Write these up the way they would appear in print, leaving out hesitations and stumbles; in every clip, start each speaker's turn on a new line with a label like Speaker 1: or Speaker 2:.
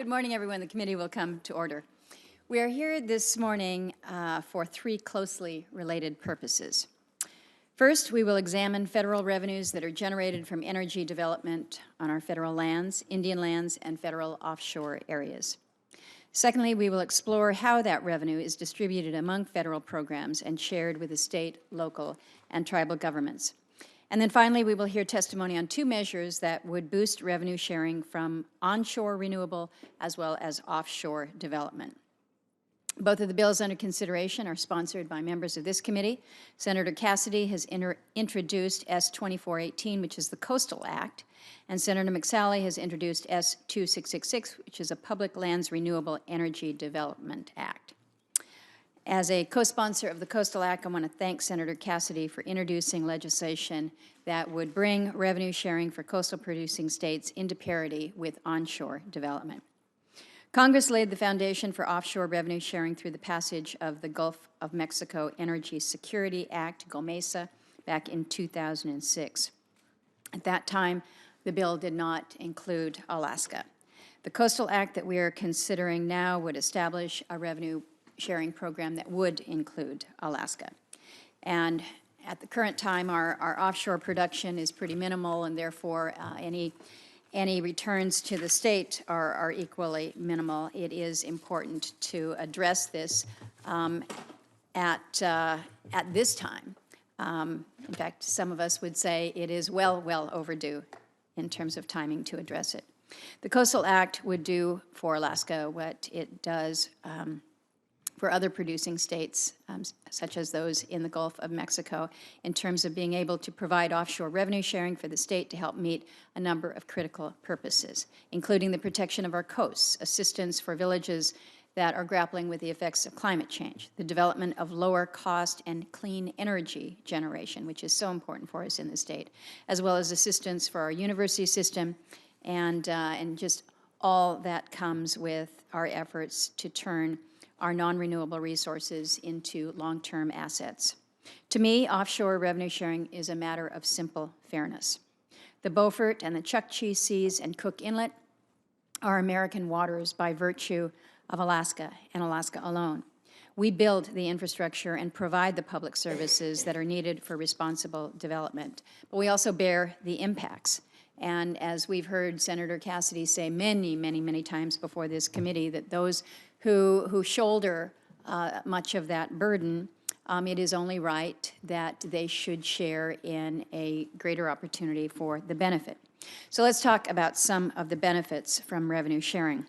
Speaker 1: Good morning, everyone. The committee will come to order. We are here this morning for three closely related purposes. First, we will examine federal revenues that are generated from energy development on our federal lands, Indian lands, and federal offshore areas. Secondly, we will explore how that revenue is distributed among federal programs and shared with the state, local, and tribal governments. And then finally, we will hear testimony on two measures that would boost revenue sharing from onshore renewable as well as offshore development. Both of the bills under consideration are sponsored by members of this committee. Senator Cassidy has introduced S-2418, which is the Coastal Act, and Senator McSally has introduced S-2666, which is a Public Lands Renewable Energy Development Act. As a co-sponsor of the Coastal Act, I want to thank Senator Cassidy for introducing legislation that would bring revenue sharing for coastal producing states into parity with onshore development. Congress laid the foundation for offshore revenue sharing through the passage of the Gulf of Mexico Energy Security Act, GOMESA, back in 2006. At that time, the bill did not include Alaska. The Coastal Act that we are considering now would establish a revenue sharing program that would include Alaska. And at the current time, our offshore production is pretty minimal, and therefore any returns to the state are equally minimal. It is important to address this at this time. In fact, some of us would say it is well overdue in terms of timing to address it. The Coastal Act would do for Alaska what it does for other producing states, such as those in the Gulf of Mexico, in terms of being able to provide offshore revenue sharing for the state to help meet a number of critical purposes, including the protection of our coasts, assistance for villages that are grappling with the effects of climate change, the development of lower cost and clean energy generation, which is so important for us in the state, as well as assistance for our university system and just all that comes with our efforts to turn our non-renewable resources into long-term assets. To me, offshore revenue sharing is a matter of simple fairness. The Beaufort and the Chukchi Seas and Cook Inlet are American waters by virtue of Alaska and Alaska alone. We build the infrastructure and provide the public services that are needed for responsible development, but we also bear the impacts. And as we've heard Senator Cassidy say many times before this committee, that those who shoulder much of that burden, it is only right that they should share in a greater opportunity for the benefit. So let's talk about some of the benefits from revenue sharing.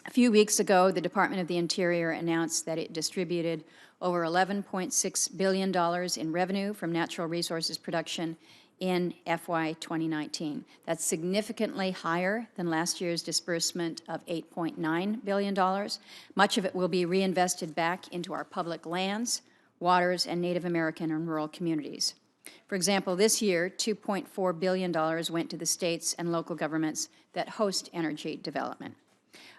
Speaker 1: A few weeks ago, the Department of the Interior announced that it distributed over $11.6 billion in revenue from natural resources production in FY 2019. That's significantly higher than last year's disbursement of $8.9 billion. Much of it will be reinvested back into our public lands, waters, and Native American and rural communities. For example, this year, $2.4 billion went to the states and local governments that host energy development.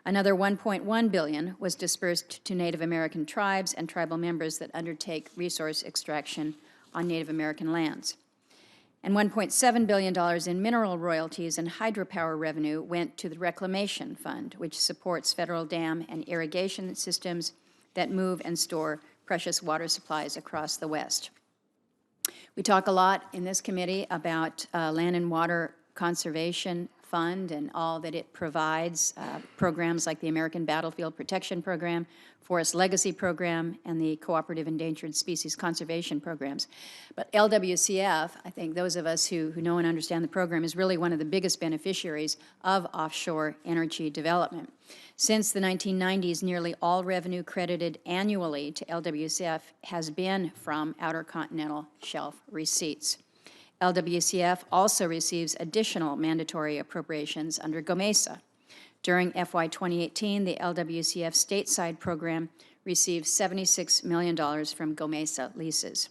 Speaker 1: Another $1.1 billion was dispersed to Native American tribes and tribal members that undertake resource extraction on Native American lands. And $1.7 billion in mineral royalties and hydropower revenue went to the Reclamation Fund, which supports federal dam and irrigation systems that move and store precious water supplies across the West. We talk a lot in this committee about Land and Water Conservation Fund and all that it provides, programs like the American Battlefield Protection Program, Forest Legacy Program, and the Cooperative Endangered Species Conservation Programs. But LWCF, I think those of us who know and understand the program, is really one of the biggest beneficiaries of offshore energy development. Since the 1990s, nearly all revenue credited annually to LWCF has been from Outer Continental Shelf receipts. LWCF also receives additional mandatory appropriations under GOMESA. During FY 2018, the LWCF stateside program received $76 million from GOMESA leases.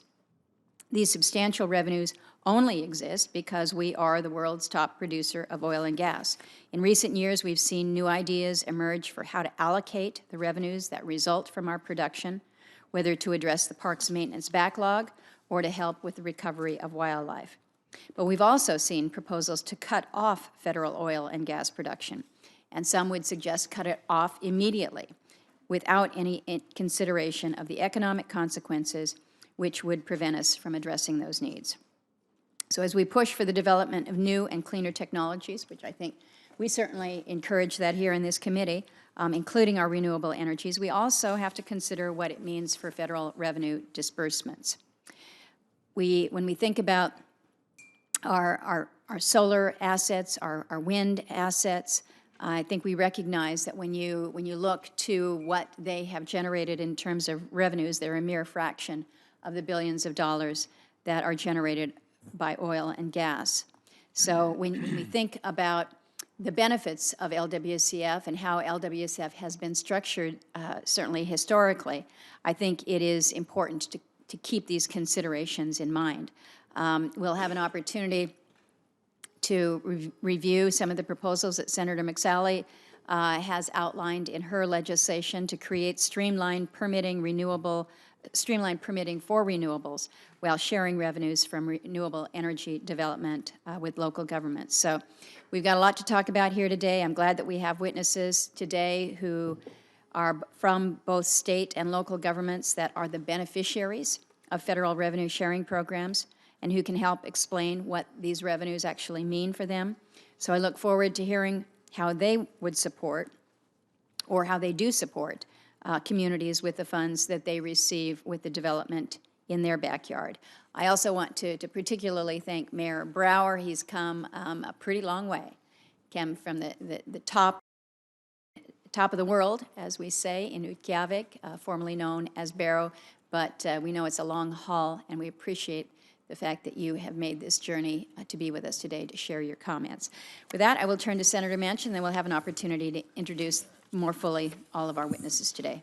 Speaker 1: These substantial revenues only exist because we are the world's top producer of oil and gas. In recent years, we've seen new ideas emerge for how to allocate the revenues that result from our production, whether to address the park's maintenance backlog or to help with the recovery of wildlife. But we've also seen proposals to cut off federal oil and gas production. and some would suggest cut it off immediately without any consideration of the economic consequences which would prevent us from addressing those needs. So as we push for the development of new and cleaner technologies, which I think we certainly encourage that here in this committee, including our renewable energies, we also have to consider what it means for federal revenue disbursements. When we think about our solar assets, our wind assets, I think we recognize that when you look to what they have generated in terms of revenues, they're a mere fraction of the billions of dollars that are generated by oil and gas. So when we think about the benefits of LWCF and how LWCF has been structured, certainly historically, I think it is important to keep these considerations in mind. We'll have an opportunity to review some of the proposals that Senator McSally has outlined in her legislation to create streamlined permitting for renewables while sharing revenues from renewable energy development with local governments. So we've got a lot to talk about here today. I'm glad that we have witnesses today who are from both state and local governments that are the beneficiaries of federal revenue sharing programs and who can help explain what these revenues actually mean for them. So I look forward to hearing how they would support, or how they do support, communities with the funds that they receive with the development in their backyard. I also want to particularly thank Mayor Brower. He's come a pretty long way, came from the top of the world, as we say, in Utqiagvik, formerly known as Barrow, but we know it's a long haul, and we appreciate the fact that you have made this journey to be with us today to share your comments. With that, I will turn to Senator Manchin, and then we'll have an opportunity to introduce more fully all of our witnesses today.